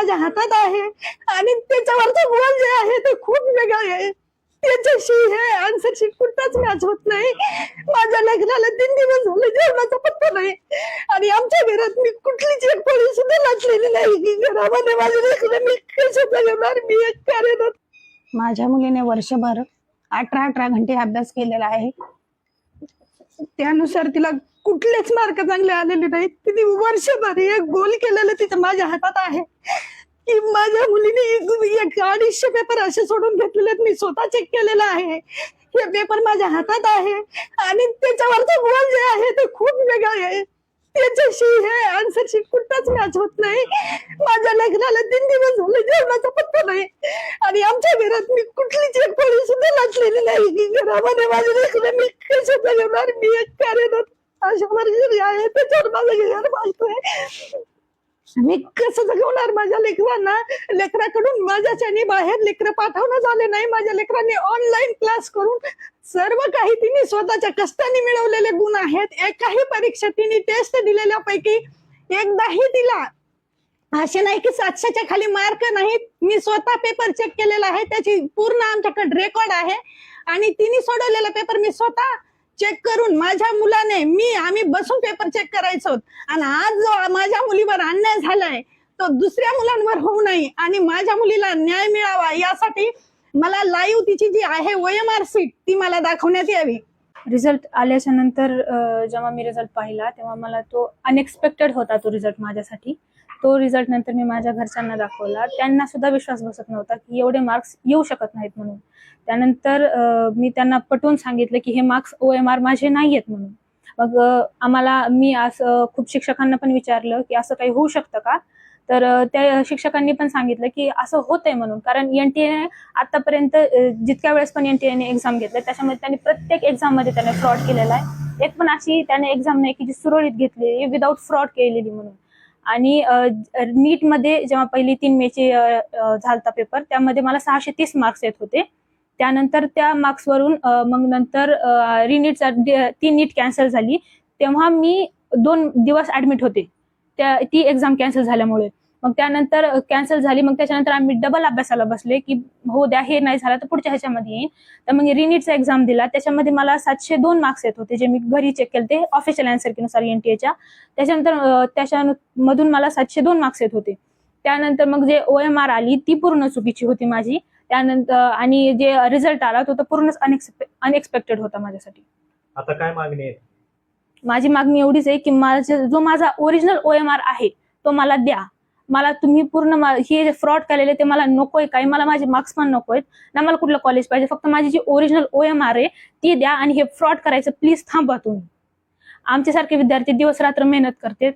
माझ्या हातात आहे आणि त्याच्यावरचं गोल जे आहे ते खूप वेगळं आहे. त्याच्याशी हे आन्सर शीट कुठंच मॅच होत नाही. माझ्या लग्नाला 3 दिवस झाले, जेवणाचा पत्ता नाही आणि आमच्या घरात मी कुठलीच एक पोळी सुद्धा लाटलेली नाही. घरामध्ये माझे लेकरं मी कशा जगवणार? मी एक कार्यरत. माझ्या मुलीने वर्षभर 18 घंटे अभ्यास केलेला आहे. त्यानुसार तिला कुठलेच मार्क चांगले आलेले नाहीत. तिने वर्षभर एक गोल केलेलं तिचं माझ्या हातात आहे की माझ्या मुलीने 250 पेपर असे सोडून घेतलेले आहेत. मी स्वतः चेक केलेला आहे. हे पेपर माझ्या हातात आहे आणि त्याच्यावरचं गोल जे आहे ते खूप वेगळं आहे. त्याच्याशी हे आन्सर शीट कुठंच मॅच होत नाही. माझ्या लग्नाला 3 दिवस झाले, जेवणाचा पत्ता नाही आणि आमच्या घरात मी कुठलीच एक पोळी सुद्धा लाटलेली नाही. घरामध्ये माझे लेकरं मी कशा जगवणार? मी एक कार्यरत अशावर घरी आहे. त्याच्यावर माझं घर बांधतोय. मी कसं जगवणार माझ्या लेकरांना? लेकराकडून माझ्याच्याने बाहेर लेकरं पाठवणं झाले नाही. माझ्या लेकरांनी ऑनलाईन क्लास करून सर्व काही तिने स्वतःच्या कष्टाने मिळवलेले गुण आहेत. एकाही परीक्षा तिने टेस्ट दिलेल्यापैकी एकदाही तिला असे नाही की 700च्या खाली मार्क नाहीत. मी स्वतः पेपर चेक केलेला आहे, त्याची पूर्ण आमच्याकडे रेकॉर्ड आहे आणि तिने सोडवलेला पेपर मी स्वतः चेक करून माझ्या मुलाने आम्ही बसून पेपर चेक करायचो. आणि आज जो माझ्या मुलीवर अन्याय झालाय तो दुसऱ्या मुलांवर होऊ नये आणि माझ्या मुलीला न्याय मिळावा यासाठी मला लाईव्ह तिची जी आहे OMR शीट ती मला दाखवण्यात यावी. रिझल्ट आल्याच्या नंतर जेव्हा मी रिझल्ट पाहिला तेव्हा मला तो अनएक्सपेक्टेड होता. तो रिझल्ट माझ्यासाठी, तो रिझल्ट नंतर मी माझ्या घरच्यांना दाखवला. त्यांना सुद्धा विश्वास बसत नव्हता की एवढे मार्क्स येऊ शकत नाहीत म्हणून. त्यानंतर मी त्यांना पटवून सांगितलं की हे मार्क्स OMR माझे नाही आहेत म्हणून. मग मी असं खूप शिक्षकांना पण विचारलं की असं काही होऊ शकतं का? तर त्या शिक्षकांनी पण सांगितलं की असं होतंय म्हणून. कारण NTA आतापर्यंत जितक्या वेळेस पण NTA ने एक्झाम घेतल्या त्याच्यामध्ये त्यांनी प्रत्येक एक्झाम मध्ये त्याने फ्रॉड केलेला आहे. एक पण अशी त्याने एक्झाम नाही की जी सुरळीत घेतली विदाऊट फ्रॉड केलेली म्हणून. आणि नीट मध्ये जेव्हा पहिली 3 मेची झालता पेपर त्यामध्ये मला 630 मार्क्स येत होते. त्यानंतर त्या मार्क्सवरून मग नंतर रिनीटचा ती नीट कॅन्सल झाली तेव्हा मी 2 दिवस ऍडमिट होते ती एक्झाम कॅन्सल झाल्यामुळे. मग त्यानंतर कॅन्सल झाली. मग त्याच्यानंतर आम्ही डबल अभ्यासाला बसले की हो द्या, हे नाही झालं तर पुढच्या ह्याच्यामध्ये येईन. तर मग रिनीटचा एक्झाम दिला, त्याच्यामध्ये मला 702 मार्क्स येत होते जे मी घरी चेक केले ते ऑफिशियल आन्सर नुसार NTA त्याच्यानंतर त्याच्यामधून मला 702 मार्क्स येत होते. त्यानंतर मग जे OMR आली ती पूर्ण चुकीची होती माझी. त्यानंतर आणि जे रिझल्ट आला तो तर पूर्णच अनएक्सपेक्टेड होता माझ्यासाठी. आता काय मागणी आहे? माझी मागणी एवढीच आहे की जो माझा ओरिजिनल OMR आहे तो मला द्या. मला तुम्ही पूर्ण हे फ्रॉड केलेले ते मला नकोय. काही मला माझे मार्क्स पण नकोयत ना, मला कुठलं कॉलेज पाहिजे. फक्त माझी जी ओरिजिनल OMR आहे ती द्या आणि हे फ्रॉड करायचं प्लीज थांबा तुम्ही. आमच्यासारखे विद्यार्थी दिवस रात्र मेहनत करतात.